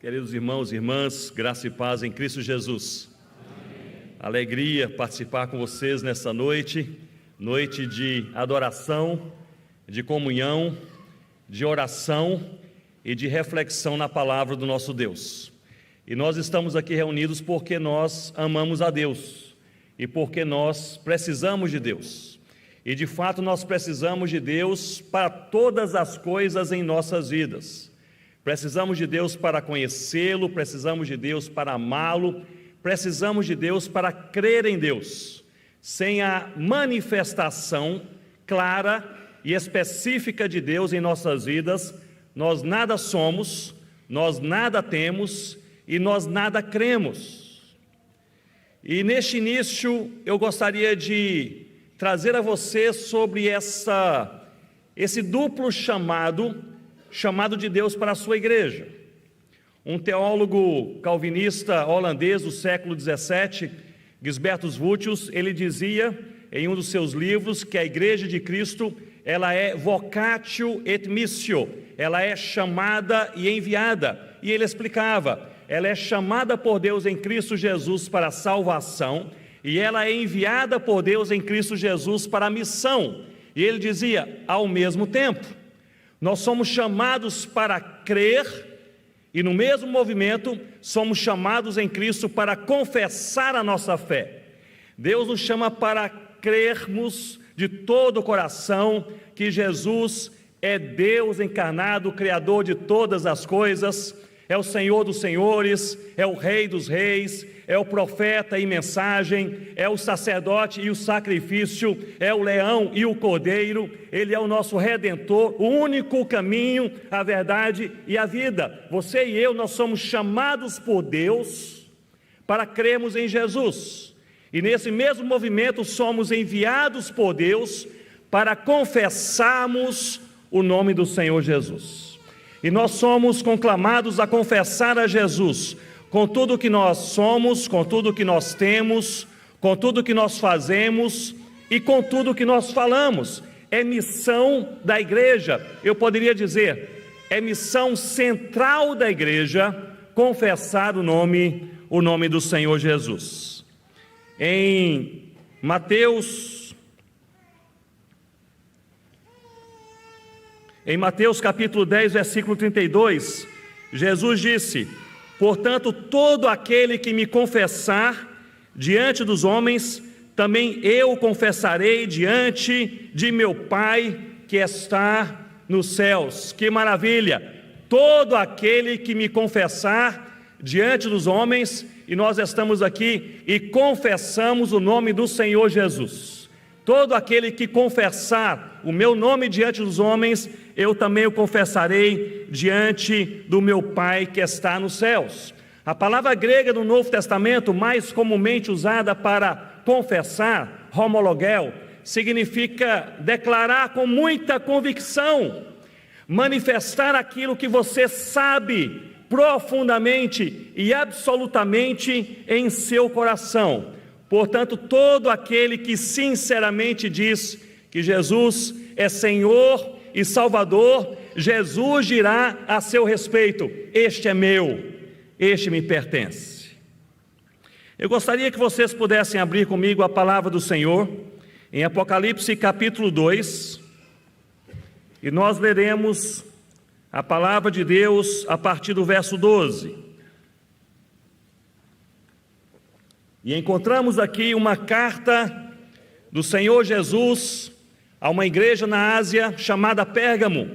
Queridos irmãos e irmãs, graça e paz em Cristo Jesus. Amém. Alegria participar com vocês nessa noite, noite de adoração, de comunhão, de oração e de reflexão na palavra do nosso Deus. E nós estamos aqui reunidos porque nós amamos a Deus e porque nós precisamos de Deus. E de fato nós precisamos de Deus para todas as coisas em nossas vidas. Precisamos de Deus para conhecê-lo, precisamos de Deus para amá-lo, precisamos de Deus para crer em Deus. Sem a manifestação clara e específica de Deus em nossas vidas, nós nada somos, nós nada temos e nós nada cremos. E neste início eu gostaria de trazer a você sobre esse duplo chamado de Deus para a sua igreja. Um teólogo calvinista holandês do século XVII, Gisbertus Vultius, ele dizia em um dos seus livros que a igreja de Cristo, ela é vocatio et missio, ela é chamada e enviada. E ele explicava, ela é chamada por Deus em Cristo Jesus para a salvação, e ela é enviada por Deus em Cristo Jesus para a missão. E ele dizia, ao mesmo tempo, nós somos chamados para crer e no mesmo movimento somos chamados em Cristo para confessar a nossa fé. Deus nos chama para crermos de todo o coração que Jesus é Deus encarnado, Criador de todas as coisas, é o Senhor dos senhores, é o Rei dos reis, é o profeta e mensagem, é o sacerdote e o sacrifício, é o leão e o cordeiro, Ele é o nosso Redentor, o único caminho, a verdade e a vida. Você e eu, nós somos chamados por Deus para crermos em Jesus. E nesse mesmo movimento somos enviados por Deus para confessarmos o nome do Senhor Jesus. E nós somos conclamados a confessar a Jesus com tudo que nós somos, com tudo que nós temos, com tudo que nós fazemos e com tudo que nós falamos. É missão da igreja, eu poderia dizer, é missão central da igreja confessar o nome do Senhor Jesus. Em Mateus capítulo 10, versículo 32, Jesus disse: portanto, todo aquele que me confessar diante dos homens, também eu confessarei diante de meu Pai que está nos céus. Que maravilha! Todo aquele que me confessar diante dos homens, e nós estamos aqui e confessamos o nome do Senhor Jesus. Todo aquele que confessar o meu nome diante dos homens, eu também o confessarei diante do meu Pai que está nos céus. A palavra grega no Novo Testamento, mais comumente usada para confessar, homologel, significa declarar com muita convicção, manifestar aquilo que você sabe profundamente e absolutamente em seu coração. Portanto, todo aquele que sinceramente diz que Jesus é Senhor e Salvador, Jesus dirá a seu respeito: este é meu, este me pertence. Eu gostaria que vocês pudessem abrir comigo a palavra do Senhor em Apocalipse capítulo 2, e nós leremos a palavra de Deus a partir do verso 12. E encontramos aqui uma carta do Senhor Jesus a uma igreja na Ásia chamada Pérgamo,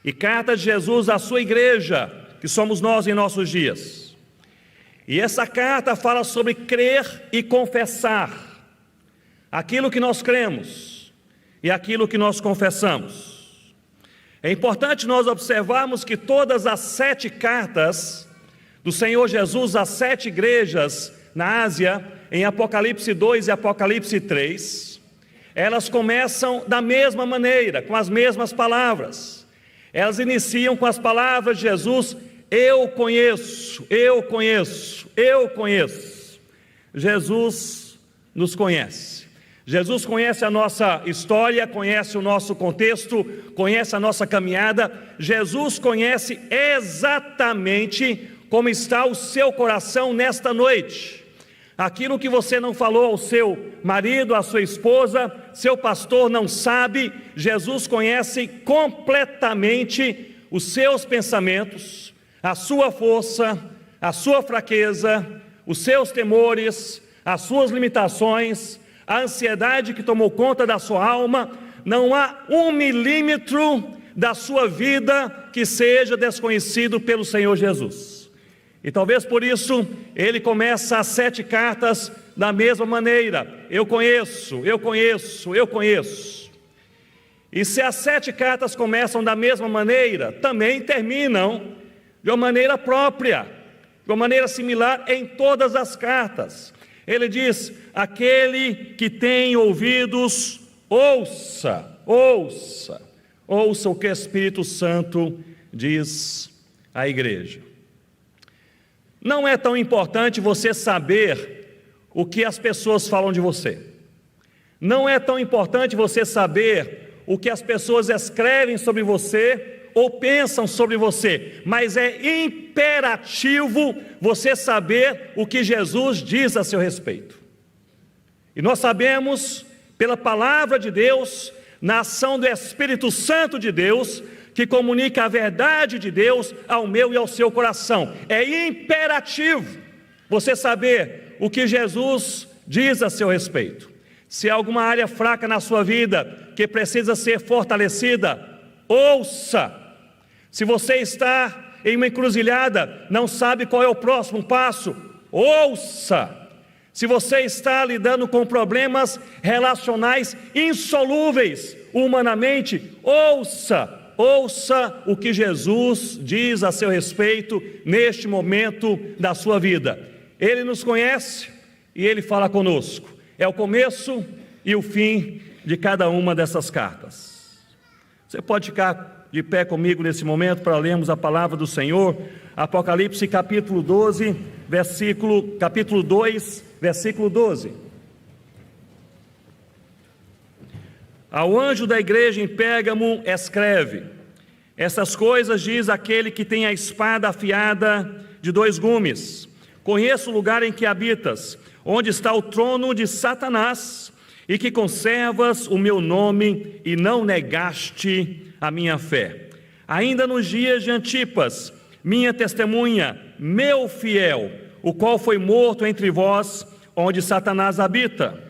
e carta de Jesus à sua igreja, que somos nós em nossos dias. E essa carta fala sobre crer e confessar aquilo que nós cremos e aquilo que nós confessamos. É importante nós observarmos que todas as 7 cartas do Senhor Jesus às 7 igrejas na Ásia, em Apocalipse 2 e Apocalipse 3, elas começam da mesma maneira, com as mesmas palavras. Elas iniciam com as palavras de Jesus: eu conheço, eu conheço, eu conheço. Jesus nos conhece. Jesus conhece a nossa história, conhece o nosso contexto, conhece a nossa caminhada. Jesus conhece exatamente como está o seu coração nesta noite. Aquilo que você não falou ao seu marido, à sua esposa, seu pastor não sabe, Jesus conhece completamente os seus pensamentos, a sua força, a sua fraqueza, os seus temores, as suas limitações, a ansiedade que tomou conta da sua alma. Não há 1 milímetro da sua vida que seja desconhecido pelo Senhor Jesus. E talvez por isso ele começa as 7 cartas da mesma maneira: eu conheço, eu conheço, eu conheço. E se as 7 cartas começam da mesma maneira, também terminam de uma maneira própria, de uma maneira similar em todas as cartas. Ele diz: aquele que tem ouvidos, ouça, ouça, ouça o que o Espírito Santo diz à igreja. Não é tão importante você saber o que as pessoas falam de você. Não é tão importante você saber o que as pessoas escrevem sobre você ou pensam sobre você, mas é imperativo você saber o que Jesus diz a seu respeito. E nós sabemos, pela palavra de Deus, na ação do Espírito Santo de Deus, que comunica a verdade de Deus ao meu e ao seu coração. É imperativo você saber o que Jesus diz a seu respeito. Se há alguma área fraca na sua vida que precisa ser fortalecida, ouça. Se você está em uma encruzilhada, não sabe qual é o próximo passo, ouça. Se você está lidando com problemas relacionais insolúveis humanamente, ouça. Ouça o que Jesus diz a seu respeito neste momento da sua vida. Ele nos conhece e Ele fala conosco. É o começo e o fim de cada uma dessas cartas. Você pode ficar de pé comigo nesse momento para lermos a palavra do Senhor. Apocalipse capítulo 12, capítulo 2, versículo 12. Ao anjo da igreja em Pérgamo escreve: essas coisas diz aquele que tem a espada afiada de 2 gumes. Conheço o lugar em que habitas, onde está o trono de Satanás, e que conservas o meu nome e não negaste a minha fé. Ainda nos dias de Antipas, minha testemunha, meu fiel, o qual foi morto entre vós, onde Satanás habita.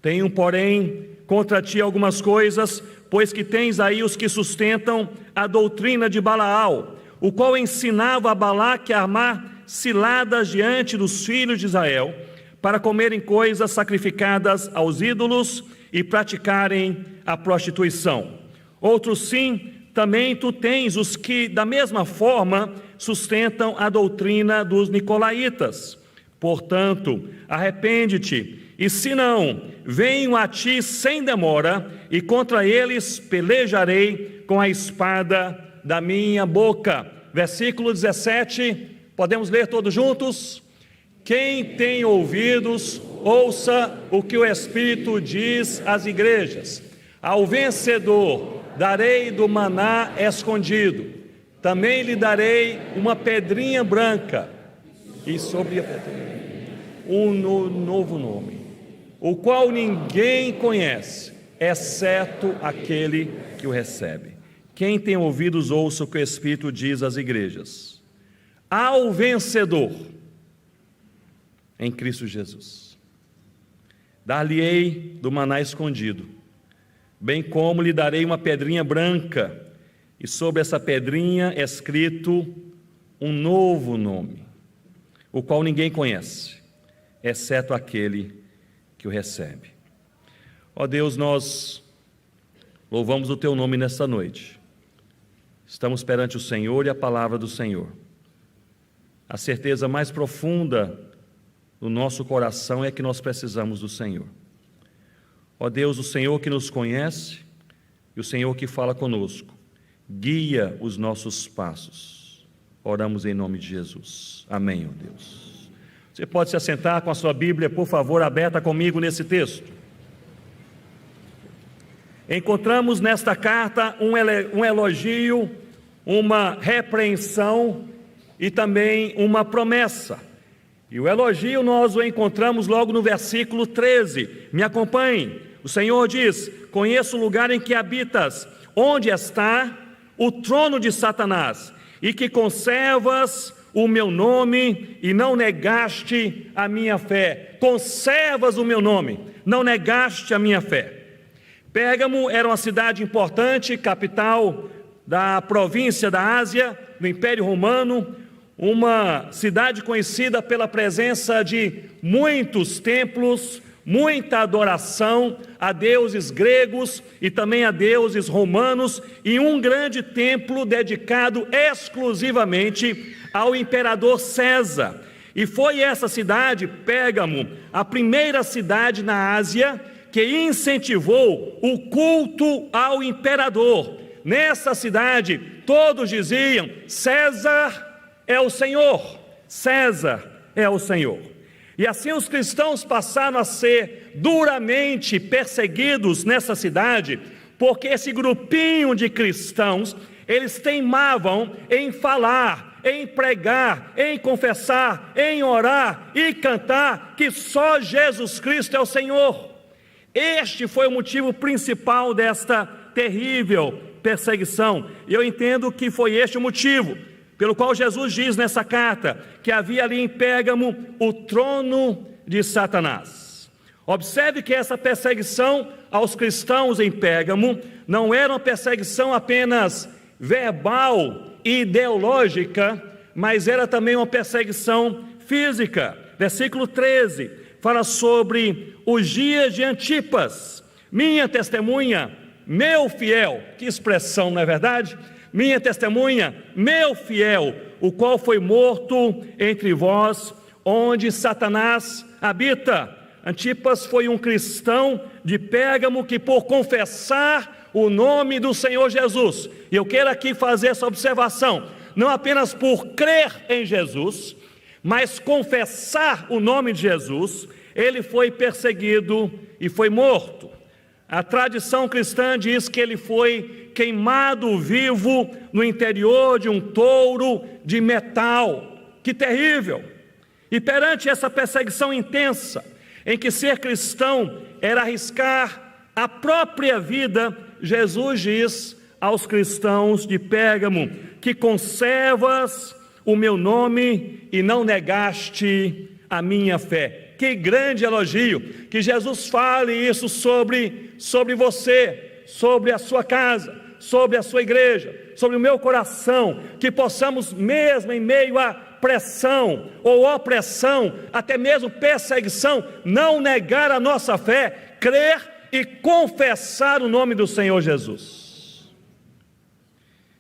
Tenho, porém, contra ti algumas coisas, pois que tens aí os que sustentam a doutrina de Balaal, o qual ensinava a Balaque a armar ciladas diante dos filhos de Israel, para comerem coisas sacrificadas aos ídolos e praticarem a prostituição. Outros sim, também tu tens os que da mesma forma sustentam a doutrina dos nicolaítas. Portanto, arrepende-te, e se não, venho a ti sem demora, e contra eles pelejarei com a espada da minha boca. Versículo 17, podemos ler todos juntos? Quem tem ouvidos, ouça o que o Espírito diz às igrejas. Ao vencedor darei do maná escondido, também lhe darei uma pedrinha branca, e sobre a pedrinha um novo nome, o qual ninguém conhece, exceto aquele que o recebe. Quem tem ouvidos, ouça o que o Espírito diz às igrejas. Ao vencedor, em Cristo Jesus, dar-lhe-ei do maná escondido, bem como lhe darei uma pedrinha branca, e sobre essa pedrinha escrito um novo nome, o qual ninguém conhece, exceto aquele que o recebe. Ó Deus, nós louvamos o Teu nome nesta noite. Estamos perante o Senhor e a palavra do Senhor. A certeza mais profunda do nosso coração é que nós precisamos do Senhor. Ó Deus, o Senhor que nos conhece e o Senhor que fala conosco, guia os nossos passos. Oramos em nome de Jesus. Amém, ó Deus. Você pode se assentar com a sua Bíblia, por favor, aberta comigo nesse texto. encontramos nesta carta um elogio, uma repreensão e também uma promessa. E o elogio nós o encontramos logo no versículo 13. Me acompanhe. O Senhor diz: conheço o lugar em que habitas, onde está o trono de Satanás, e que conservas o meu nome e não negaste a minha fé. Conservas o meu nome, não negaste a minha fé. Pérgamo era uma cidade importante, capital da província da Ásia, do Império Romano, uma cidade conhecida pela presença de muitos templos, muita adoração a deuses gregos e também a deuses romanos, e um grande templo dedicado exclusivamente ao imperador César. E foi essa cidade, Pérgamo, a primeira cidade na Ásia que incentivou o culto ao imperador. Nessa cidade, todos diziam: César é o Senhor, César é o Senhor. E assim os cristãos passaram a ser duramente perseguidos nessa cidade, porque esse grupinho de cristãos, eles teimavam em falar, em pregar, em confessar, em orar e cantar que só Jesus Cristo é o Senhor. Este foi o motivo principal desta terrível perseguição. E eu entendo que foi este o motivo pelo qual Jesus diz nessa carta que havia ali em Pérgamo o trono de Satanás. Observe que essa perseguição aos cristãos em Pérgamo não era uma perseguição apenas verbal e ideológica, mas era também uma perseguição física. Versículo 13 fala sobre os dias de Antipas, minha testemunha, meu fiel. Que expressão, não é verdade? Minha testemunha, meu fiel, o qual foi morto entre vós, onde Satanás habita. Antipas foi um cristão de Pérgamo que, por confessar o nome do Senhor Jesus, e eu quero aqui fazer essa observação, não apenas por crer em Jesus, mas confessar o nome de Jesus, ele foi perseguido e foi morto. A tradição cristã diz que ele foi queimado vivo no interior de um touro de metal. Que terrível! E perante essa perseguição intensa, em que ser cristão era arriscar a própria vida, Jesus diz aos cristãos de Pérgamo que conservas o meu nome e não negaste a minha fé. Que grande elogio, que Jesus fale isso sobre você, sobre a sua casa, sobre a sua igreja, sobre o meu coração, que possamos mesmo em meio a pressão ou opressão, até mesmo perseguição, não negar a nossa fé, crer e confessar o nome do Senhor Jesus.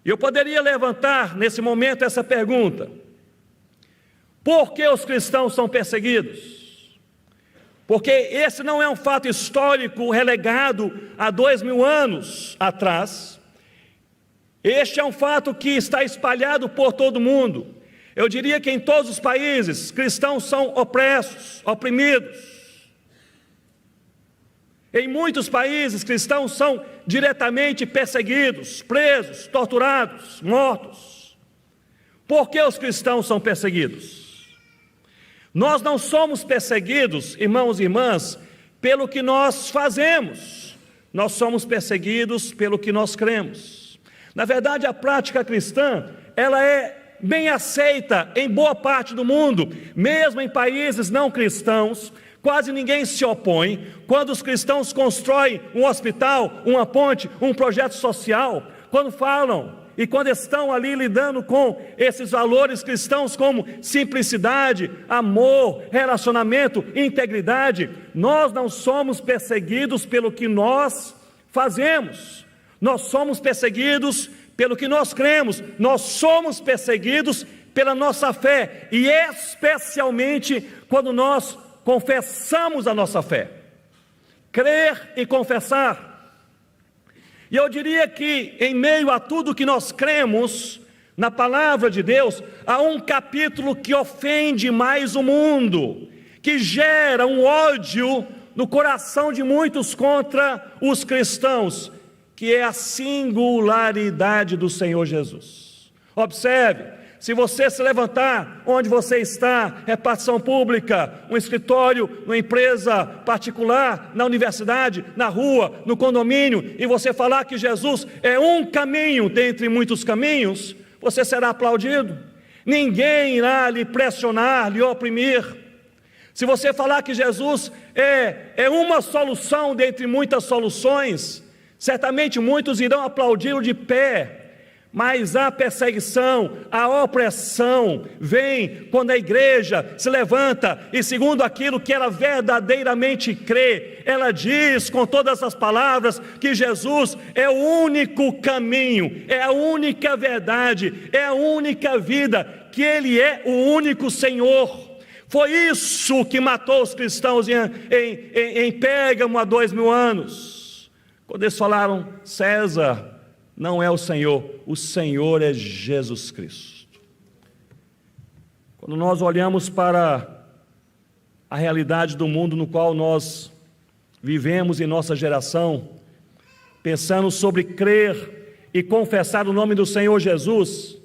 E eu poderia levantar nesse momento essa pergunta: por que os cristãos são perseguidos? Porque esse não é um fato histórico relegado a 2000 anos atrás. Este é um fato que está espalhado por todo o mundo. Eu diria que em todos os países, cristãos são opressos, oprimidos. Em muitos países, cristãos são diretamente perseguidos, presos, torturados, mortos. Por que os cristãos são perseguidos? Nós não somos perseguidos, irmãos e irmãs, pelo que nós fazemos. Nós somos perseguidos pelo que nós cremos. Na verdade, a prática cristã, ela é bem aceita em boa parte do mundo, mesmo em países não cristãos. Quase ninguém se opõe quando os cristãos constroem um hospital, uma ponte, um projeto social, quando falam e quando estão ali lidando com esses valores cristãos como simplicidade, amor, relacionamento, integridade. Nós não somos perseguidos pelo que nós fazemos, nós somos perseguidos pelo que nós cremos, nós somos perseguidos pela nossa fé, e especialmente quando nós confessamos a nossa fé. Crer e confessar. E eu diria que em meio a tudo que nós cremos na palavra de Deus, há um capítulo que ofende mais o mundo, que gera um ódio no coração de muitos contra os cristãos. que é a singularidade do Senhor Jesus. Observe, se você se levantar onde você está, repartição pública, um escritório, uma empresa particular, na universidade, na rua, no condomínio, e você falar que Jesus é um caminho dentre muitos caminhos, você será aplaudido. Ninguém irá lhe pressionar, lhe oprimir. Se você falar que Jesus é uma solução dentre muitas soluções, certamente muitos irão aplaudi-lo de pé. Mas a perseguição, a opressão vem quando a igreja se levanta e, segundo aquilo que ela verdadeiramente crê, ela diz com todas as palavras que Jesus é o único caminho, é a única verdade, é a única vida, que Ele é o único Senhor. Foi isso que matou os cristãos em Pérgamo há 2000 anos, quando eles falaram: César não é o Senhor é Jesus Cristo. Quando nós olhamos para a realidade do mundo no qual nós vivemos em nossa geração, pensando sobre crer e confessar o nome do Senhor Jesus,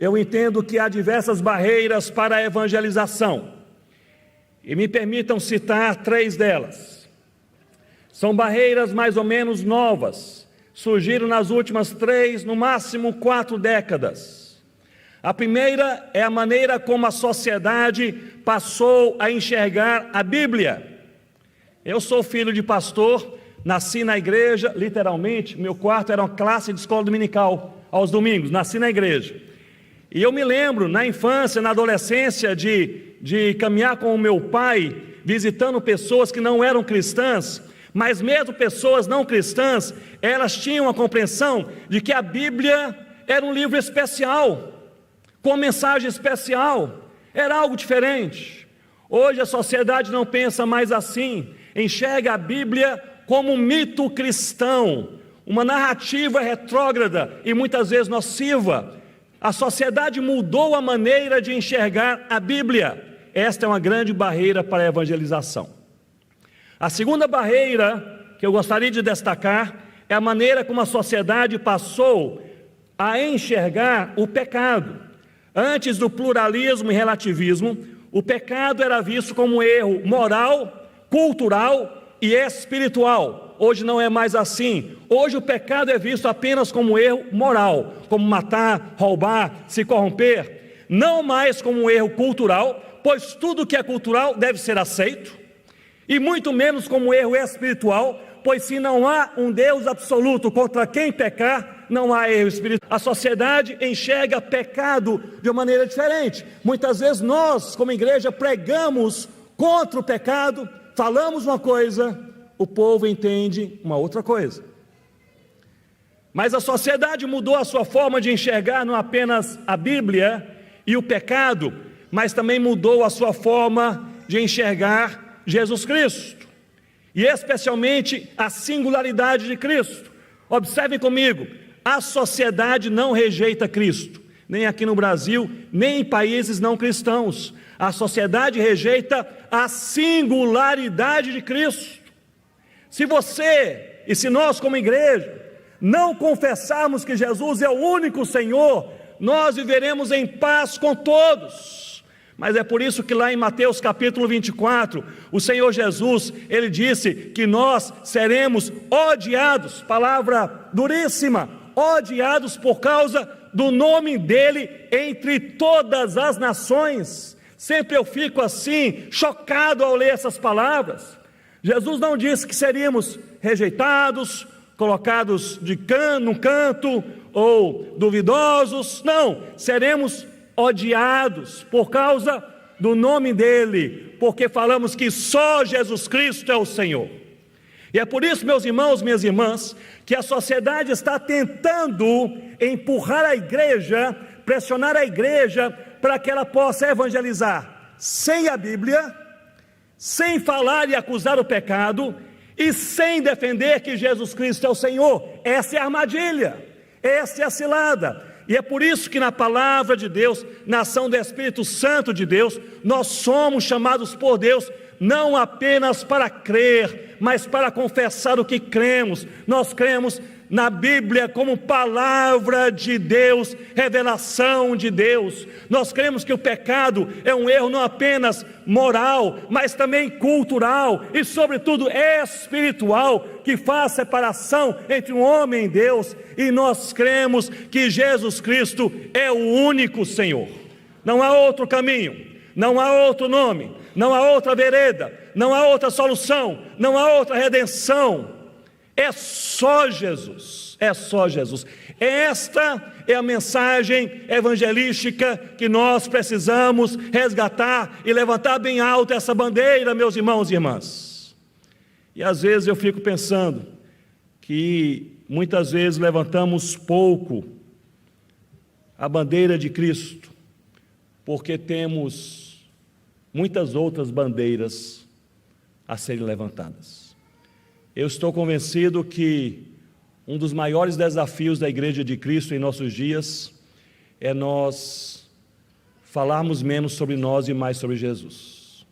eu entendo que há diversas barreiras para a evangelização, e me permitam citar 3 delas. São barreiras mais ou menos novas, surgiram nas últimas 3, no máximo 4 décadas. A primeira é a maneira como a sociedade passou a enxergar a Bíblia. Eu sou filho de pastor, nasci na igreja, literalmente, meu quarto era uma classe de escola dominical, aos domingos, nasci na igreja. E eu me lembro, na infância, na adolescência, de caminhar com o meu pai, visitando pessoas que não eram cristãs, mas mesmo pessoas não cristãs, elas tinham a compreensão de que a Bíblia era um livro especial, com mensagem especial, era algo diferente. Hoje a sociedade não pensa mais assim, enxerga a Bíblia como um mito cristão, uma narrativa retrógrada e muitas vezes nociva. A sociedade mudou a maneira de enxergar a Bíblia. Esta é uma grande barreira para a evangelização. A segunda barreira que eu gostaria de destacar é a maneira como a sociedade passou a enxergar o pecado. Antes do pluralismo e relativismo, o pecado era visto como um erro moral, cultural e espiritual. Hoje não é mais assim. Hoje o pecado é visto apenas como um erro moral, como matar, roubar, se corromper. Não mais como um erro cultural, pois tudo que é cultural deve ser aceito. E muito menos como erro espiritual, pois se não há um Deus absoluto contra quem pecar, não há erro espiritual. A sociedade enxerga pecado de uma maneira diferente. Muitas vezes nós, como igreja, pregamos contra o pecado, falamos uma coisa, o povo entende uma outra coisa. Mas a sociedade mudou a sua forma de enxergar não apenas a Bíblia e o pecado, mas também mudou a sua forma de enxergar Jesus Cristo, e especialmente a singularidade de Cristo. Observem comigo, a sociedade não rejeita Cristo, nem aqui no Brasil, nem em países não cristãos. A sociedade rejeita a singularidade de Cristo. Se você e se nós como igreja não confessarmos que Jesus é o único Senhor, nós viveremos em paz com todos. Mas é por isso que lá em Mateus capítulo 24, o Senhor Jesus, Ele disse que nós seremos odiados, palavra duríssima, odiados por causa do nome dEle entre todas as nações. Sempre eu fico assim, chocado ao ler essas palavras. Jesus não disse que seríamos rejeitados, colocados num canto ou duvidosos, não, seremos odiados por causa do nome dEle, porque falamos que só Jesus Cristo é o Senhor. E é por isso, meus irmãos, minhas irmãs, que a sociedade está tentando empurrar a igreja, pressionar a igreja para que ela possa evangelizar sem a Bíblia, sem falar e acusar o pecado e sem defender que Jesus Cristo é o Senhor. Essa é a armadilha, essa é a cilada. E é por isso que na palavra de Deus, na ação do Espírito Santo de Deus, nós somos chamados por Deus não apenas para crer, mas para confessar o que cremos. Nós cremos na Bíblia como palavra de Deus, revelação de Deus. Nós cremos que o pecado é um erro não apenas moral, mas também cultural e sobretudo espiritual, que faz separação entre um homem e Deus. E nós cremos que Jesus Cristo é o único Senhor. Não há outro caminho, não há outro nome, não há outra vereda, não há outra solução, não há outra redenção. É só Jesus, é só Jesus. Esta é a mensagem evangelística que nós precisamos resgatar e levantar bem alto essa bandeira, meus irmãos e irmãs. E às vezes eu fico pensando que muitas vezes levantamos pouco a bandeira de Cristo, porque temos muitas outras bandeiras a serem levantadas. Eu estou convencido que um dos maiores desafios da Igreja de Cristo em nossos dias é nós falarmos menos sobre nós e mais sobre Jesus.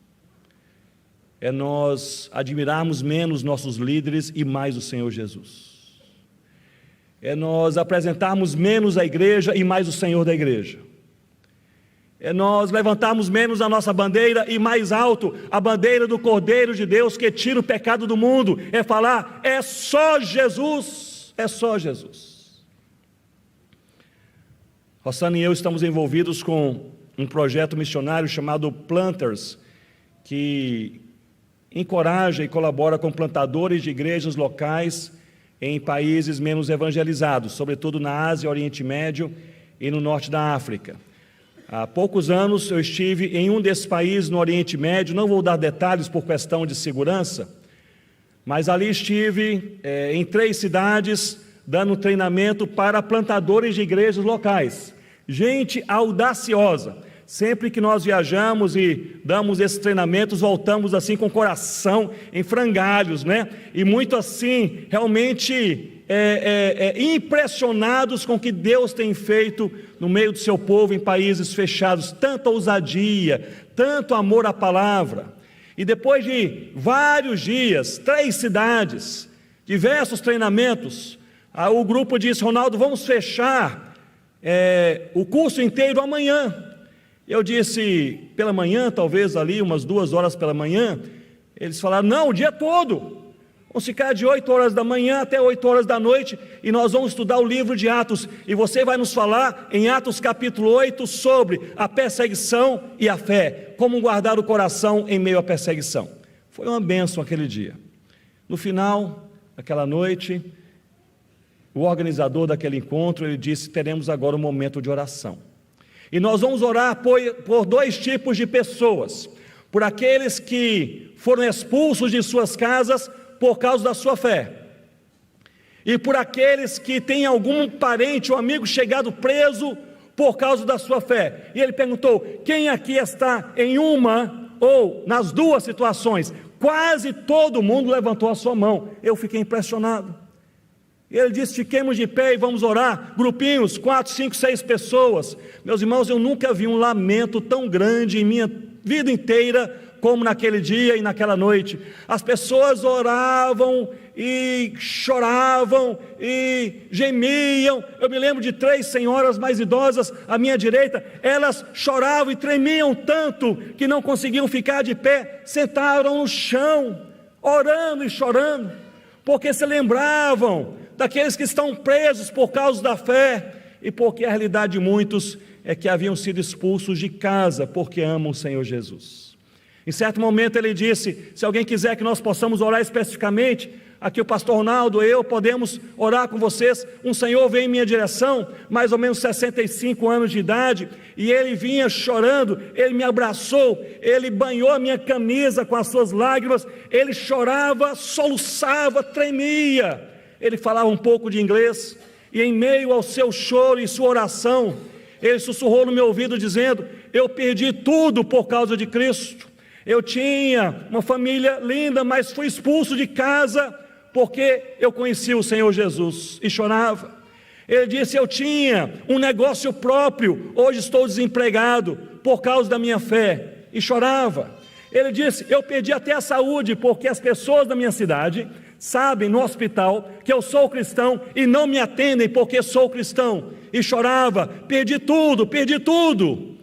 É nós admirarmos menos nossos líderes e mais o Senhor Jesus. É nós apresentarmos menos a igreja e mais o Senhor da igreja. É nós levantarmos menos a nossa bandeira e mais alto a bandeira do Cordeiro de Deus que tira o pecado do mundo. É falar, é só Jesus, é só Jesus. Rossana e eu estamos envolvidos com um projeto missionário chamado Planters, que encoraja e colabora com plantadores de igrejas locais em países menos evangelizados, sobretudo na Ásia, Oriente Médio e no norte da África. Há poucos anos eu estive em um desses países no Oriente Médio, não vou dar detalhes por questão de segurança, mas ali estive em 3 cidades dando treinamento para plantadores de igrejas locais, gente audaciosa. Sempre que nós viajamos e damos esses treinamentos, voltamos assim com o coração em frangalhos, né? E muito assim, realmente impressionados com o que Deus tem feito no meio do seu povo em países fechados, tanta ousadia, tanto amor à palavra. E depois de vários dias, 3 cidades, diversos treinamentos, o grupo disse, Ronaldo, vamos fechar o curso inteiro amanhã. Eu disse, pela manhã, talvez ali umas 2 horas pela manhã. Eles falaram, não, o dia todo, vamos ficar de 8 horas da manhã até 8 horas da noite, e nós vamos estudar o livro de Atos, e você vai nos falar em Atos capítulo 8, sobre a perseguição e a fé, como guardar o coração em meio à perseguição. Foi uma bênção aquele dia. No final, aquela noite, o organizador daquele encontro, ele disse, teremos agora um momento de oração. E nós vamos orar por 2 tipos de pessoas, por aqueles que foram expulsos de suas casas por causa da sua fé, e por aqueles que têm algum parente ou amigo chegado preso por causa da sua fé. E ele perguntou, quem aqui está em uma ou nas 2 situações? Quase todo mundo levantou a sua mão. Eu fiquei impressionado. Ele disse, fiquemos de pé e vamos orar, grupinhos, 4, 5, 6 pessoas. Meus irmãos, eu nunca vi um lamento tão grande em minha vida inteira, como naquele dia e naquela noite. As pessoas oravam e choravam e gemiam. Eu me lembro de 3 senhoras mais idosas à minha direita, elas choravam e tremiam tanto, que não conseguiam ficar de pé, sentaram no chão, orando e chorando, porque se lembravam daqueles que estão presos por causa da fé, e porque a realidade de muitos é que haviam sido expulsos de casa, porque amam o Senhor Jesus. Em certo momento ele disse, se alguém quiser que nós possamos orar especificamente, aqui o pastor Ronaldo, eu podemos orar com vocês. Um senhor veio em minha direção, mais ou menos 65 anos de idade, e ele vinha chorando, ele me abraçou, ele banhou a minha camisa com as suas lágrimas, ele chorava, soluçava, tremia. Ele falava um pouco de inglês, e em meio ao seu choro e sua oração, ele sussurrou no meu ouvido dizendo, eu perdi tudo por causa de Cristo. Eu tinha uma família linda, mas fui expulso de casa porque eu conheci o Senhor Jesus. E chorava. Ele disse: eu tinha um negócio próprio, hoje estou desempregado por causa da minha fé, e chorava. Ele disse: eu perdi até a saúde, porque as pessoas da minha cidade sabem no hospital que eu sou cristão e não me atendem porque sou cristão, e chorava: perdi tudo, perdi tudo.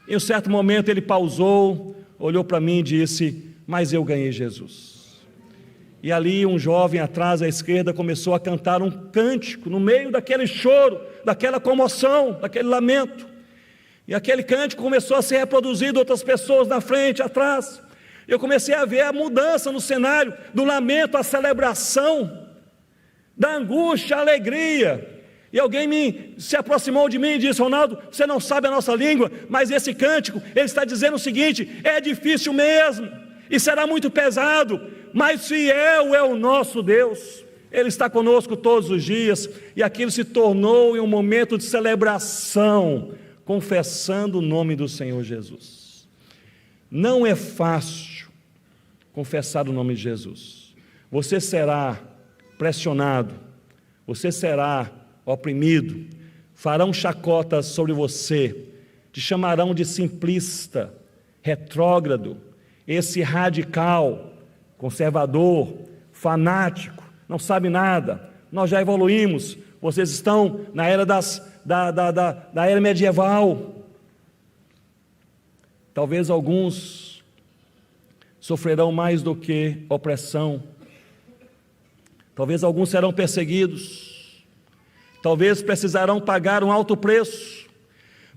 Em um certo momento ele pausou, olhou para mim e disse: mas eu ganhei Jesus. E ali um jovem atrás à esquerda começou a cantar um cântico no meio daquele choro, daquela comoção, daquele lamento. E aquele cântico começou a ser reproduzido, outras pessoas na frente, atrás. Eu comecei a ver a mudança no cenário, do lamento à celebração, da angústia à alegria. E alguém se aproximou de mim e disse: Ronaldo, você não sabe a nossa língua, mas esse cântico, ele está dizendo o seguinte: é difícil mesmo, e será muito pesado, mas fiel é o nosso Deus. Ele está conosco todos os dias. E aquilo se tornou em um momento de celebração, confessando o nome do Senhor Jesus. Não é fácil confessar o nome de Jesus. Você será pressionado, você será oprimido, farão chacotas sobre você, te chamarão de simplista, retrógrado, esse radical, conservador, fanático, não sabe nada. Nós já evoluímos, vocês estão na era da era medieval. Talvez alguns sofrerão mais do que opressão, talvez alguns serão perseguidos, talvez precisarão pagar um alto preço,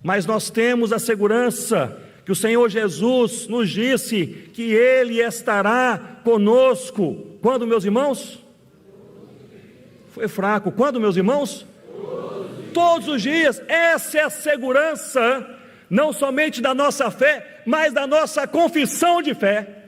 mas nós temos a segurança que o Senhor Jesus nos disse que Ele estará conosco. Quando, meus irmãos? Foi fraco. Quando, meus irmãos? Todos os dias. Essa é a segurança, não somente da nossa fé, mas da nossa confissão de fé.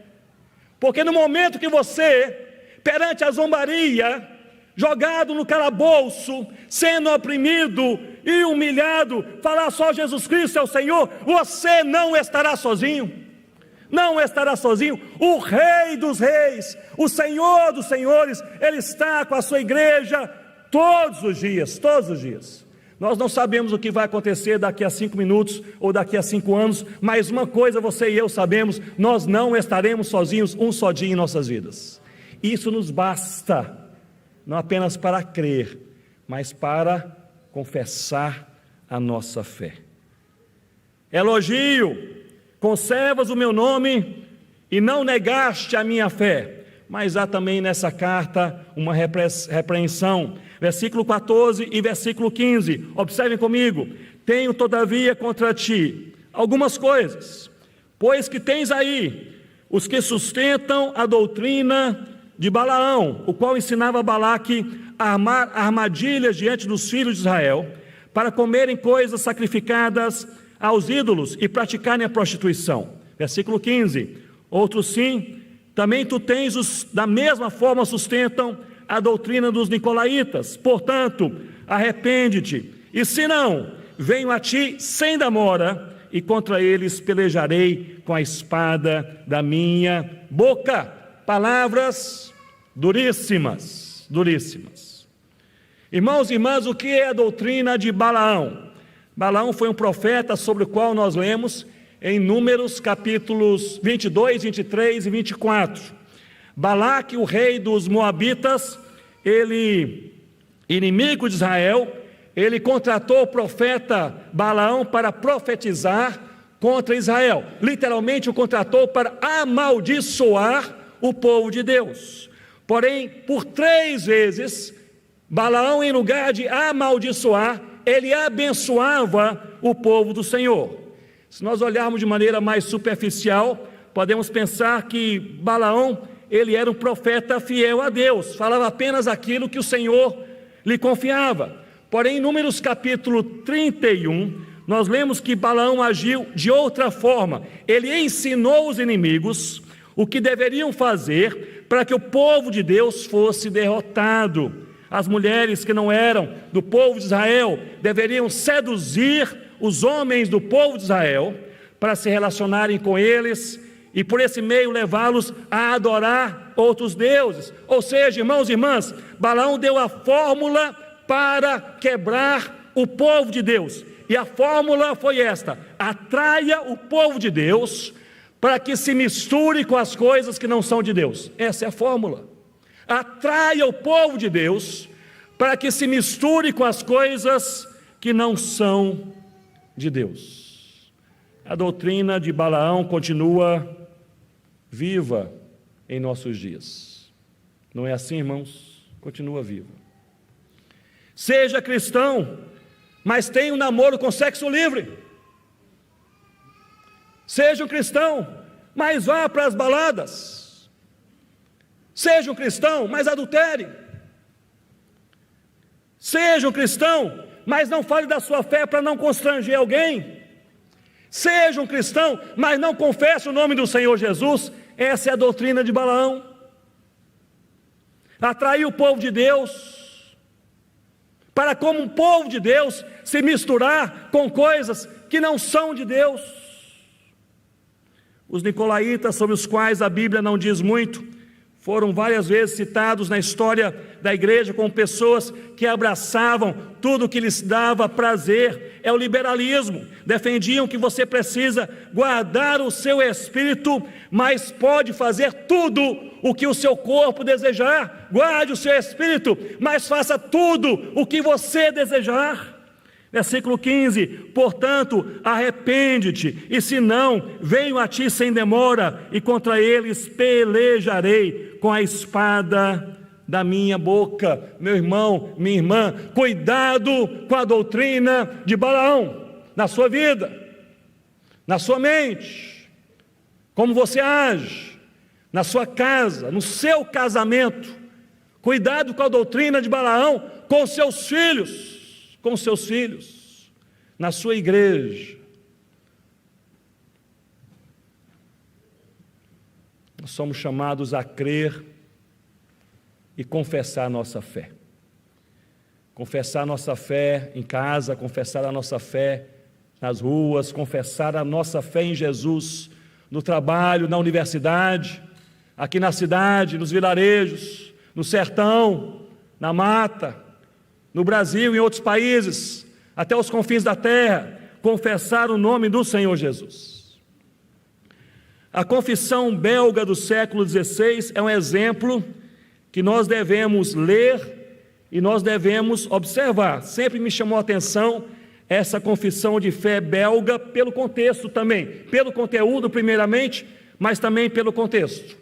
Porque no momento que você, perante a zombaria, jogado no calabouço, sendo oprimido e humilhado, falar só Jesus Cristo é o Senhor, você não estará sozinho. Não estará sozinho. O Rei dos Reis, o Senhor dos Senhores, Ele está com a sua igreja todos os dias, todos os dias. Nós não sabemos o que vai acontecer daqui a 5 minutos ou daqui a 5 anos, mas uma coisa você e eu sabemos: nós não estaremos sozinhos um só dia em nossas vidas. Isso nos basta, não apenas para crer, mas para confessar a nossa fé. Elogio: conservas o meu nome e não negaste a minha fé. Mas há também nessa carta uma repreensão. Versículo 14 e versículo 15, observem comigo: tenho todavia contra ti algumas coisas, pois que tens aí os que sustentam a doutrina de Balaão, o qual ensinava a Balaque a armar armadilhas diante dos filhos de Israel, para comerem coisas sacrificadas aos ídolos e praticarem a prostituição. Versículo 15, outros sim, também tu tens os, da mesma forma sustentam a doutrina dos nicolaítas. Portanto, arrepende-te, e se não, venho a ti sem demora, e contra eles pelejarei com a espada da minha boca. Palavras duríssimas, duríssimas. Irmãos e irmãs, o que é a doutrina de Balaão? Balaão foi um profeta sobre o qual nós lemos em Números capítulos 22, 23 e 24. Balaque, o rei dos Moabitas, ele, inimigo de Israel, ele contratou o profeta Balaão para profetizar contra Israel. Literalmente o contratou para amaldiçoar o povo de Deus. Porém, por 3 vezes, Balaão, em lugar de amaldiçoar, ele abençoava o povo do Senhor. Se nós olharmos de maneira mais superficial, podemos pensar que Balaão, ele era um profeta fiel a Deus, falava apenas aquilo que o Senhor lhe confiava. Porém, em Números capítulo 31, nós lemos que Balaão agiu de outra forma. Ele ensinou os inimigos o que deveriam fazer para que o povo de Deus fosse derrotado. As mulheres que não eram do povo de Israel deveriam seduzir os homens do povo de Israel para se relacionarem com eles e por esse meio levá-los a adorar outros deuses. Ou seja, irmãos e irmãs, Balaão deu a fórmula para quebrar o povo de Deus. E a fórmula foi esta: atraia o povo de Deus para que se misture com as coisas que não são de Deus. Essa é a fórmula. Atraia o povo de Deus para que se misture com as coisas que não são de Deus. A doutrina de Balaão continua viva em nossos dias. Não é assim, irmãos? Continua viva. Seja cristão, mas tenha um namoro com sexo livre. Seja um cristão, mas vá para as baladas. Seja um cristão, mas adultere. Seja um cristão, mas não fale da sua fé para não constranger alguém. Seja um cristão, mas não confesse o nome do Senhor Jesus. Essa é a doutrina de Balaão. Atrair o povo de Deus, para como um povo de Deus se misturar com coisas que não são de Deus. Os nicolaítas, sobre os quais a Bíblia não diz muito, foram várias vezes citados na história da igreja como pessoas que abraçavam tudo que lhes dava prazer. É o liberalismo. Defendiam que você precisa guardar o seu espírito, mas pode fazer tudo o que o seu corpo desejar. Guarde o seu espírito, mas faça tudo o que você desejar. Versículo 15: portanto, arrepende-te, e se não, venho a ti sem demora, e contra eles pelejarei com a espada da minha boca. Meu irmão, minha irmã, cuidado com a doutrina de Balaão, na sua vida, na sua mente, como você age, na sua casa, no seu casamento. Cuidado com a doutrina de Balaão com seus filhos, na sua igreja. Nós somos chamados a crer e confessar a nossa fé. Confessar a nossa fé em casa, confessar a nossa fé nas ruas, confessar a nossa fé em Jesus, no trabalho, na universidade, aqui na cidade, nos vilarejos, no sertão, na mata, no Brasil e em outros países, até os confins da terra, confessar o nome do Senhor Jesus. A confissão belga do século XVI é um exemplo que nós devemos ler e nós devemos observar. Sempre me chamou a atenção essa confissão de fé belga pelo contexto também, pelo conteúdo primeiramente, mas também pelo contexto.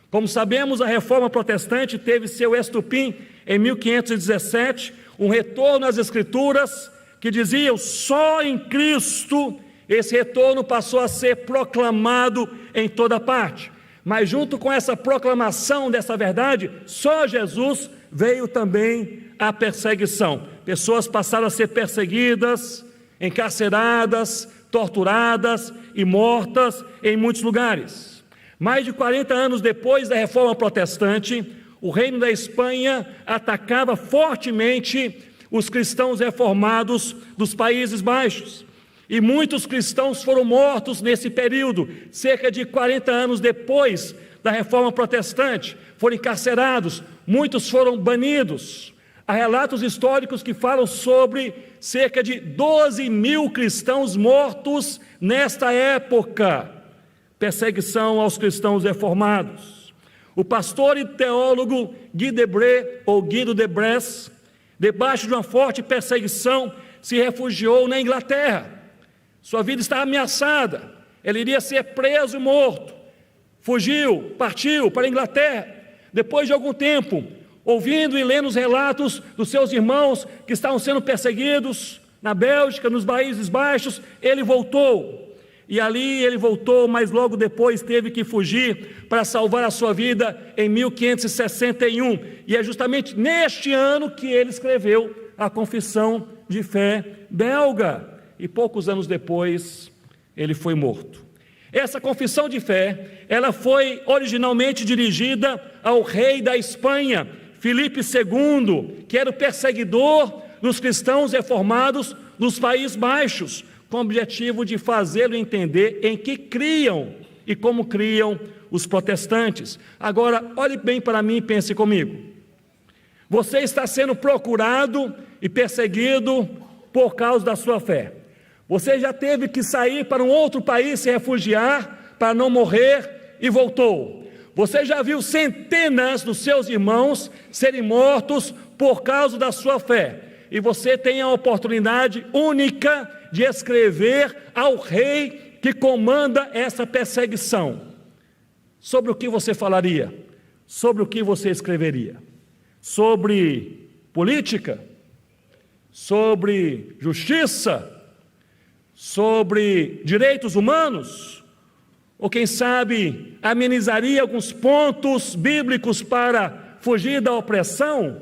Como sabemos, a Reforma Protestante teve seu estupim em 1517, um retorno às Escrituras que diziam só em Cristo. Esse retorno passou a ser proclamado em toda parte, mas junto com essa proclamação dessa verdade, só Jesus, veio também a perseguição. Pessoas passaram a ser perseguidas, encarceradas, torturadas e mortas em muitos lugares. Mais de 40 anos depois da Reforma Protestante, o reino da Espanha atacava fortemente os cristãos reformados dos Países Baixos. E muitos cristãos foram mortos nesse período, cerca de 40 anos depois da Reforma Protestante. Foram encarcerados, muitos foram banidos. Há relatos históricos que falam sobre cerca de 12 mil cristãos mortos nesta época. Perseguição aos cristãos reformados. O pastor e teólogo Guy Debray, ou Guido de Bresse, debaixo de uma forte perseguição, se refugiou na Inglaterra. Sua vida estava ameaçada, ele iria ser preso e morto. Fugiu, partiu para a Inglaterra. Depois de algum tempo, ouvindo e lendo os relatos dos seus irmãos que estavam sendo perseguidos na Bélgica, nos Países Baixos, ele voltou. E ali ele voltou, mas logo depois teve que fugir para salvar a sua vida em 1561. E é justamente neste ano que ele escreveu a Confissão de Fé belga. E poucos anos depois, ele foi morto. Essa confissão de fé, ela foi originalmente dirigida ao rei da Espanha, Filipe II, que era o perseguidor dos cristãos reformados nos Países Baixos, com o objetivo de fazê-lo entender em que criam e como criam os protestantes. Agora, olhe bem para mim e pense comigo. Você está sendo procurado e perseguido por causa da sua fé. Você já teve que sair para um outro país se refugiar para não morrer e voltou. Você já viu centenas dos seus irmãos serem mortos por causa da sua fé. E você tem a oportunidade única de escrever ao rei que comanda essa perseguição. Sobre o que você falaria? Sobre o que você escreveria? Sobre política? Sobre justiça? Sobre direitos humanos? Ou quem sabe amenizaria alguns pontos bíblicos para fugir da opressão?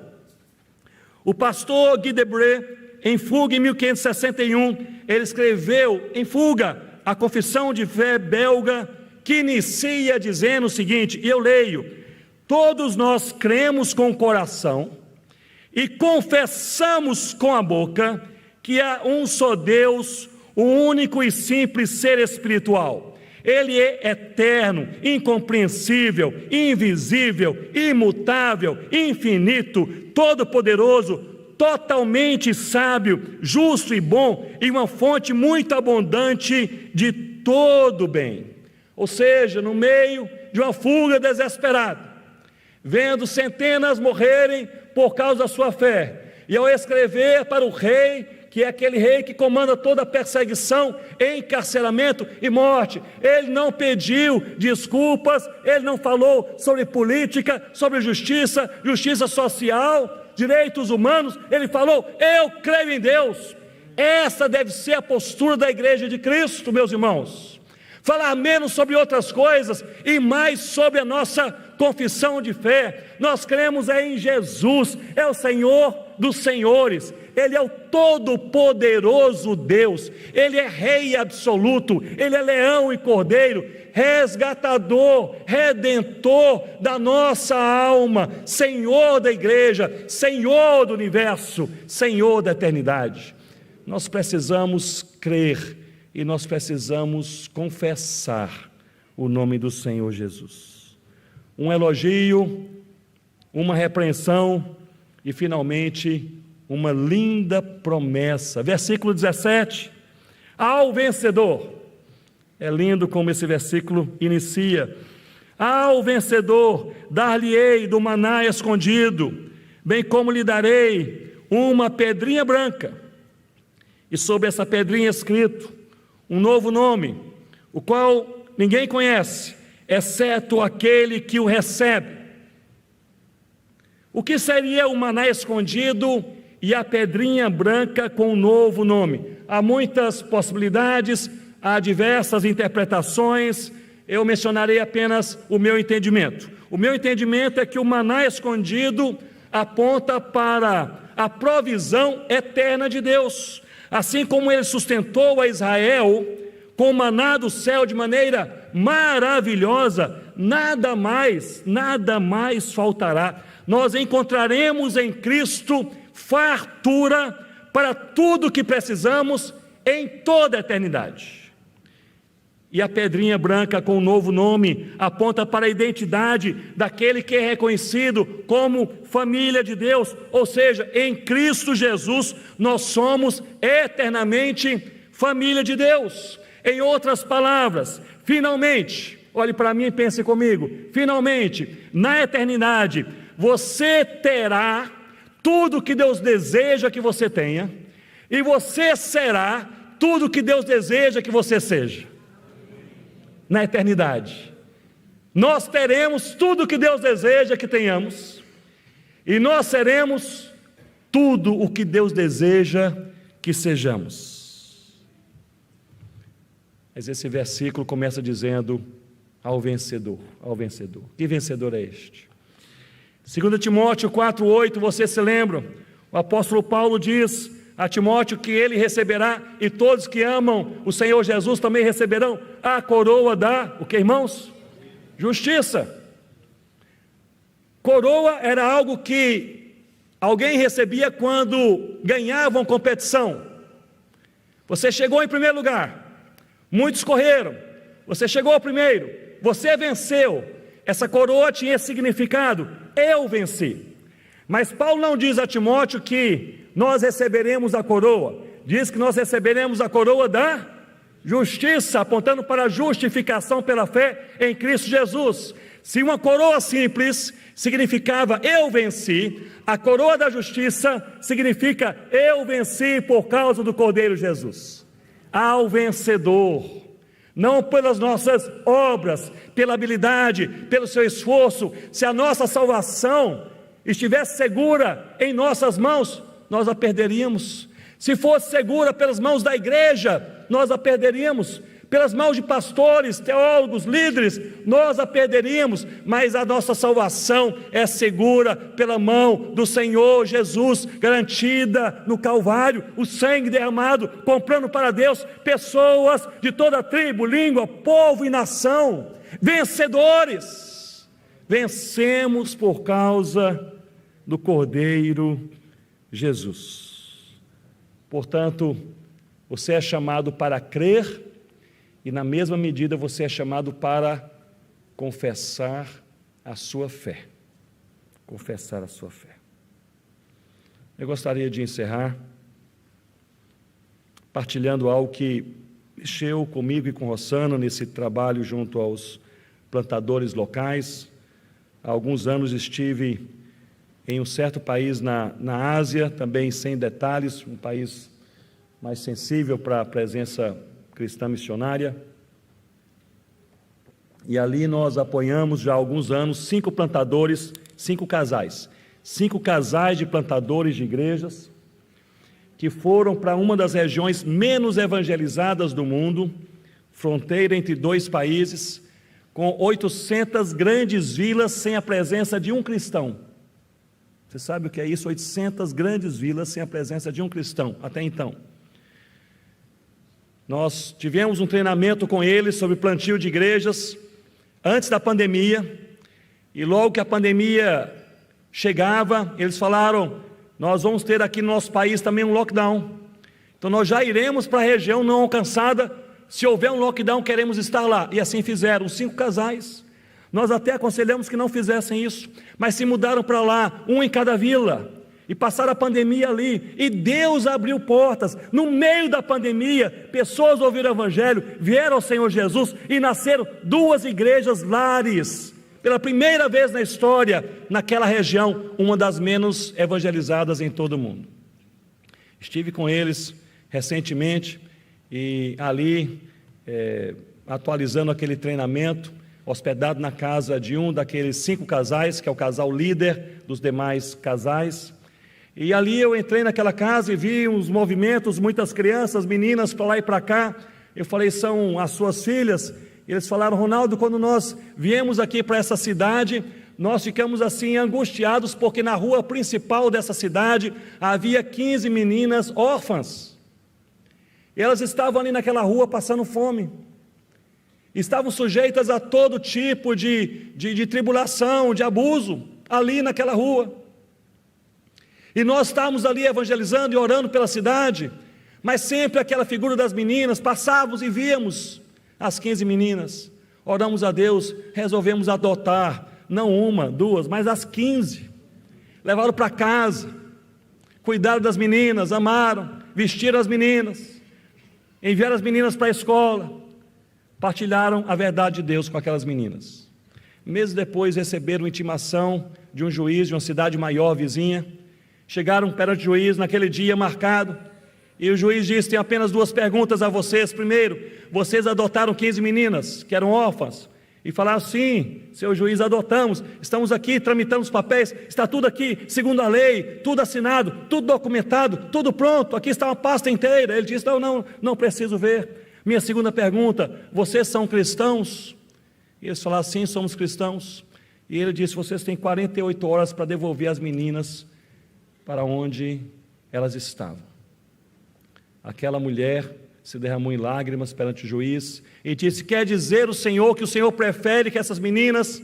O pastor Guy Debray, em Fuga, em 1561, ele escreveu em Fuga a confissão de fé belga, que inicia dizendo o seguinte, e eu leio: todos nós cremos com o coração e confessamos com a boca que há um só Deus, o único e simples ser espiritual. Ele é eterno, incompreensível, invisível, imutável, infinito, todo-poderoso, totalmente sábio, justo e bom, e uma fonte muito abundante de todo bem. Ou seja, no meio de uma fuga desesperada, vendo centenas morrerem por causa da sua fé, e ao escrever para o rei, que é aquele rei que comanda toda a perseguição, encarceramento e morte, ele não pediu desculpas, ele não falou sobre política, sobre justiça, justiça social, direitos humanos, ele falou: eu creio em Deus. Essa deve ser a postura da igreja de Cristo, meus irmãos. Falar menos sobre outras coisas e mais sobre a nossa confissão de fé. Nós cremos em Jesus, é o Senhor dos senhores, Ele é o todo-poderoso Deus, Ele é Rei absoluto, Ele é leão e cordeiro, resgatador, redentor da nossa alma, Senhor da igreja, Senhor do universo, Senhor da eternidade. Nós precisamos crer e nós precisamos confessar o nome do Senhor Jesus. Um elogio, uma repreensão e finalmente uma linda promessa. Versículo 17: ao vencedor. É lindo como esse versículo inicia: ao vencedor dar-lhe-ei do maná escondido, bem como lhe darei uma pedrinha branca, e sobre essa pedrinha escrito um novo nome, o qual ninguém conhece, exceto aquele que o recebe. O que seria o maná escondido e a pedrinha branca com um novo nome? Há muitas possibilidades, há diversas interpretações, eu mencionarei apenas o meu entendimento. O meu entendimento é que o maná escondido aponta para a provisão eterna de Deus. Assim como Ele sustentou a Israel com o maná do céu de maneira maravilhosa, nada mais faltará. Nós encontraremos em Cristo fartura para tudo que precisamos em toda a eternidade. E a pedrinha branca com o novo nome aponta para a identidade daquele que é reconhecido como família de Deus, ou seja, em Cristo Jesus nós somos eternamente família de Deus. Em outras palavras, finalmente, olhe para mim e pense comigo, finalmente, na eternidade, você terá tudo que Deus deseja que você tenha, e você será tudo que Deus deseja que você seja. Na eternidade, nós teremos tudo que Deus deseja que tenhamos, e nós seremos tudo o que Deus deseja que sejamos. Mas esse versículo começa dizendo: ao vencedor, ao vencedor. Que vencedor é este? 2 Timóteo 4,8, você se lembra? O apóstolo Paulo diz a Timóteo que ele receberá, e todos que amam o Senhor Jesus também receberão a coroa da, o que, irmãos? Justiça. Coroa era algo que alguém recebia quando ganhavam competição. Você chegou em primeiro lugar, muitos correram, você chegou primeiro, você venceu. Essa coroa tinha significado: eu venci. Mas Paulo não diz a Timóteo que nós receberemos a coroa, diz que nós receberemos a coroa da justiça, apontando para a justificação pela fé em Cristo Jesus. Se uma coroa simples significava eu venci, a coroa da justiça significa eu venci por causa do Cordeiro Jesus. Ao vencedor, não pelas nossas obras, pela habilidade, pelo seu esforço. Se a nossa salvação estivesse segura em nossas mãos, nós a perderíamos. Se fosse segura pelas mãos da igreja, nós a perderíamos. Pelas mãos de pastores, teólogos, líderes, nós a perderíamos. Mas a nossa salvação é segura pela mão do Senhor Jesus, garantida no Calvário, o sangue derramado, comprando para Deus pessoas de toda tribo, língua, povo e nação, vencedores. Vencemos por causa do Cordeiro Jesus. Portanto, você é chamado para crer, e na mesma medida você é chamado para confessar a sua fé. Confessar a sua fé. Eu gostaria de encerrar partilhando algo que mexeu comigo e com Rossana nesse trabalho junto aos plantadores locais. Há alguns anos estive em um certo país na Ásia, também sem detalhes, um país mais sensível para a presença cristã missionária, e ali nós apoiamos já há alguns anos 5 plantadores, 5 casais de plantadores de igrejas, que foram para uma das regiões menos evangelizadas do mundo, fronteira entre 2 países, com 800 grandes vilas sem a presença de um cristão. Você sabe o que é isso? 800 grandes vilas sem a presença de um cristão, até então. Nós tivemos um treinamento com eles sobre plantio de igrejas antes da pandemia, e logo que a pandemia chegava, eles falaram: nós vamos ter aqui no nosso país também um lockdown, então nós já iremos para a região não alcançada, se houver um lockdown queremos estar lá, e assim fizeram, 5 casais, nós até aconselhamos que não fizessem isso, mas se mudaram para lá, um em cada vila, e passaram a pandemia ali, e Deus abriu portas. No meio da pandemia, pessoas ouviram o Evangelho, vieram ao Senhor Jesus, e nasceram 2 igrejas lares, pela primeira vez na história, naquela região, uma das menos evangelizadas em todo o mundo. Estive com eles recentemente, e ali, atualizando aquele treinamento, hospedado na casa de um daqueles 5 casais, que é o casal líder dos demais casais. E ali eu entrei naquela casa e vi uns movimentos, muitas crianças, meninas para lá e para cá. Eu falei: são as suas filhas? E eles falaram: Ronaldo, quando nós viemos aqui para essa cidade, nós ficamos assim angustiados, porque na rua principal dessa cidade havia 15 meninas órfãs. E elas estavam ali naquela rua passando fome. Estavam sujeitas a todo tipo de tribulação, de abuso, ali naquela rua. E nós estávamos ali evangelizando e orando pela cidade, mas sempre aquela figura das meninas, passávamos e víamos as 15 meninas, oramos a Deus, resolvemos adotar, não 1, 2, mas as 15, levaram para casa, cuidaram das meninas, amaram, vestiram as meninas, enviaram as meninas para a escola, partilharam a verdade de Deus com aquelas meninas. Meses depois receberam intimação de um juiz de uma cidade maior, vizinha. Chegaram perante o juiz naquele dia marcado, e o juiz disse: tem apenas 2 perguntas a vocês. Primeiro, vocês adotaram 15 meninas que eram órfãs? E falaram: sim, seu juiz, adotamos, estamos aqui tramitando os papéis, está tudo aqui, segundo a lei, tudo assinado, tudo documentado, tudo pronto, aqui está uma pasta inteira. Ele disse: não preciso ver. Minha segunda pergunta: vocês são cristãos? E eles falaram: sim, somos cristãos. E ele disse: vocês têm 48 horas para devolver as meninas para onde elas estavam. Aquela mulher se derramou em lágrimas perante o juiz e disse: quer dizer o Senhor que o Senhor prefere que essas meninas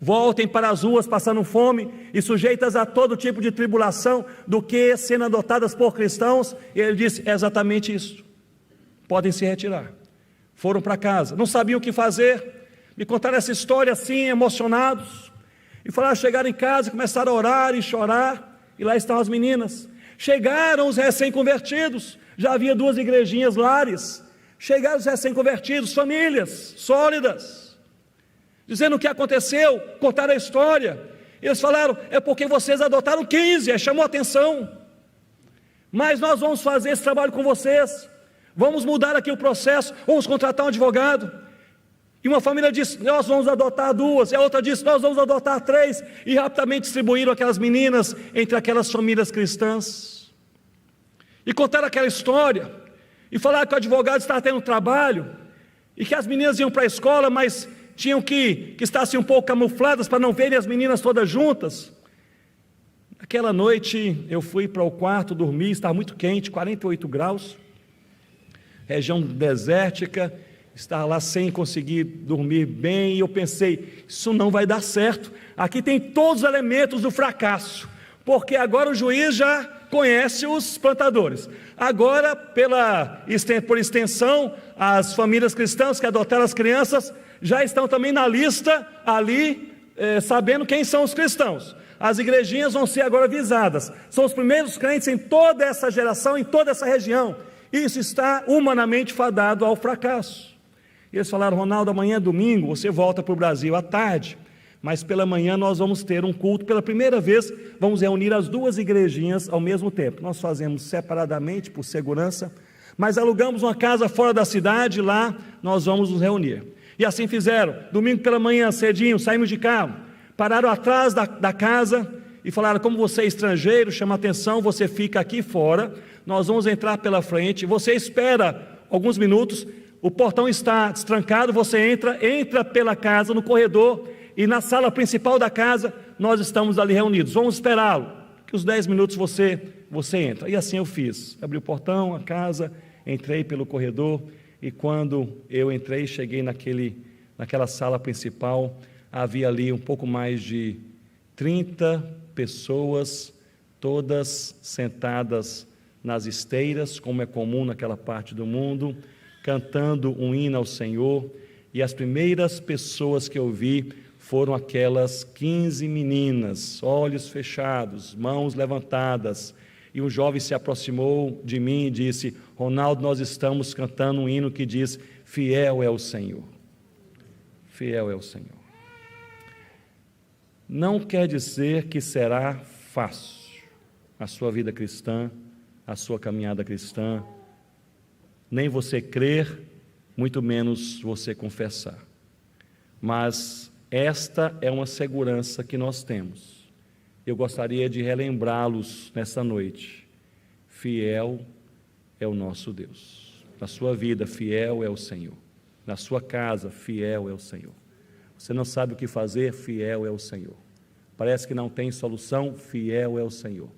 voltem para as ruas passando fome e sujeitas a todo tipo de tribulação, do que sendo adotadas por cristãos? E ele disse: é exatamente isso, podem se retirar. Foram para casa, não sabiam o que fazer, me contaram essa história assim, emocionados, e falaram: chegaram em casa, começaram a orar e chorar. e lá estão as meninas. Chegaram os recém-convertidos, já havia 2 igrejinhas lares. Chegaram os recém-convertidos, famílias sólidas, dizendo o que aconteceu, contaram a história. Eles falaram: é porque vocês adotaram 15, chamou a atenção, mas nós vamos fazer esse trabalho com vocês, vamos mudar aqui o processo, vamos contratar um advogado. E uma família disse: nós vamos adotar 2, e a outra disse: nós vamos adotar 3, e rapidamente distribuíram aquelas meninas entre aquelas famílias cristãs, e contaram aquela história, e falaram que o advogado estava tendo trabalho, e que as meninas iam para a escola, mas tinham que estar assim um pouco camufladas, para não verem as meninas todas juntas. Aquela noite eu fui para o quarto dormir, estava muito quente, 48 graus, região desértica, estava lá sem conseguir dormir bem, e eu pensei: isso não vai dar certo, aqui tem todos os elementos do fracasso, porque agora o juiz já conhece os plantadores, agora por extensão, as famílias cristãs que adotaram as crianças, já estão também na lista ali, sabendo quem são os cristãos, as igrejinhas vão ser agora visadas, são os primeiros crentes em toda essa geração, em toda essa região, isso está humanamente fadado ao fracasso. E eles falaram: Ronaldo, amanhã é domingo, você volta para o Brasil à tarde, mas pela manhã nós vamos ter um culto, pela primeira vez vamos reunir as 2 igrejinhas ao mesmo tempo, nós fazemos separadamente por segurança, mas alugamos uma casa fora da cidade, lá nós vamos nos reunir. E assim fizeram, domingo pela manhã, cedinho, saímos de carro, pararam atrás da casa e falaram: como você é estrangeiro, chama atenção, você fica aqui fora, nós vamos entrar pela frente, você espera alguns minutos, o portão está destrancado, você entra pela casa, no corredor, e na sala principal da casa, nós estamos ali reunidos, vamos esperá-lo, que os 10 minutos você entra. E assim eu fiz, abri o portão, a casa, entrei pelo corredor, e quando eu entrei, cheguei naquela sala principal, havia ali um pouco mais de 30 pessoas, todas sentadas nas esteiras, como é comum naquela parte do mundo, cantando um hino ao Senhor, e as primeiras pessoas que eu vi foram aquelas 15 meninas, olhos fechados, mãos levantadas, e um jovem se aproximou de mim e disse: Ronaldo, nós estamos cantando um hino que diz: fiel é o Senhor, fiel é o Senhor. Não quer dizer que será fácil a sua vida cristã, a sua caminhada cristã, nem você crer, muito menos você confessar, mas esta é uma segurança que nós temos. Eu gostaria de relembrá-los nessa noite: fiel é o nosso Deus. Na sua vida, fiel é o Senhor. Na sua casa, fiel é o Senhor. Você não sabe o que fazer, fiel é o Senhor. Parece que não tem solução, fiel é o Senhor.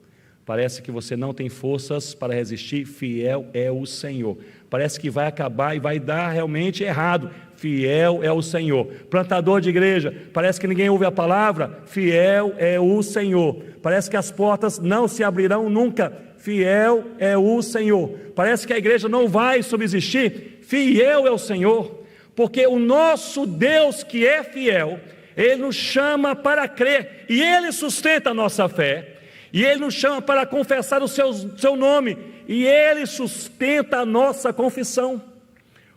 Parece que você não tem forças para resistir, fiel é o Senhor. Parece que vai acabar e vai dar realmente errado, fiel é o Senhor. Plantador de igreja, parece que ninguém ouve a palavra, fiel é o Senhor. Parece que as portas não se abrirão nunca, fiel é o Senhor. Parece que a igreja não vai subsistir, fiel é o Senhor. Porque o nosso Deus, que é fiel, Ele nos chama para crer, e Ele sustenta a nossa fé, e Ele nos chama para confessar o seu nome, e Ele sustenta a nossa confissão.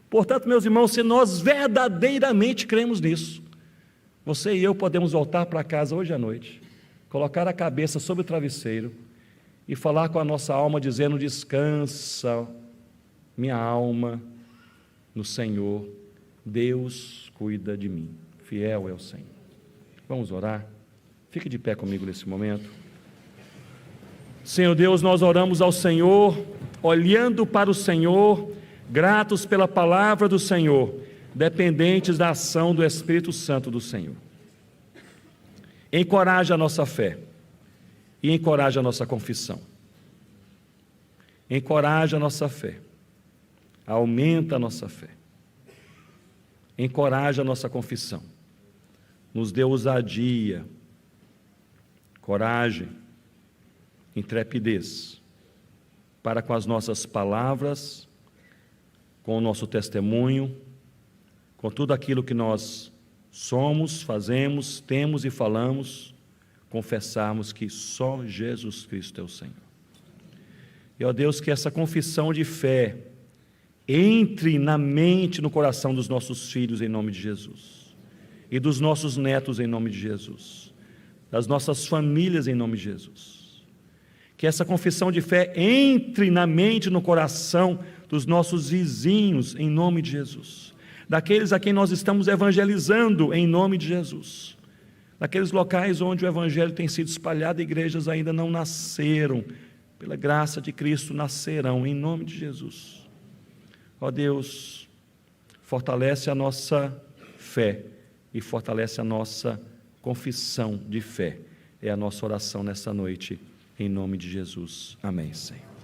Portanto, meus irmãos, se nós verdadeiramente cremos nisso, você e eu podemos voltar para casa hoje à noite, colocar a cabeça sobre o travesseiro e falar com a nossa alma, dizendo: descansa, minha alma, no Senhor, Deus cuida de mim, fiel é o Senhor. Vamos orar? Fique de pé comigo nesse momento. Senhor Deus, nós oramos ao Senhor, olhando para o Senhor, gratos pela palavra do Senhor, dependentes da ação do Espírito Santo do Senhor. Encoraja a nossa fé e encoraja a nossa confissão. Encoraja a nossa fé, aumenta a nossa fé. Encoraja a nossa confissão, nos dê ousadia, coragem, intrepidez, para com as nossas palavras, com o nosso testemunho, com tudo aquilo que nós somos, fazemos, temos e falamos, confessarmos que só Jesus Cristo é o Senhor. E, ó Deus, que essa confissão de fé entre na mente e no coração dos nossos filhos, em nome de Jesus, e dos nossos netos, em nome de Jesus, das nossas famílias, em nome de Jesus. Que essa confissão de fé entre na mente e no coração dos nossos vizinhos, em nome de Jesus, daqueles a quem nós estamos evangelizando, em nome de Jesus, daqueles locais onde o Evangelho tem sido espalhado, igrejas ainda não nasceram, pela graça de Cristo nascerão, em nome de Jesus. Ó Deus, fortalece a nossa fé e fortalece a nossa confissão de fé. É a nossa oração nessa noite, em nome de Jesus. Amém, Senhor.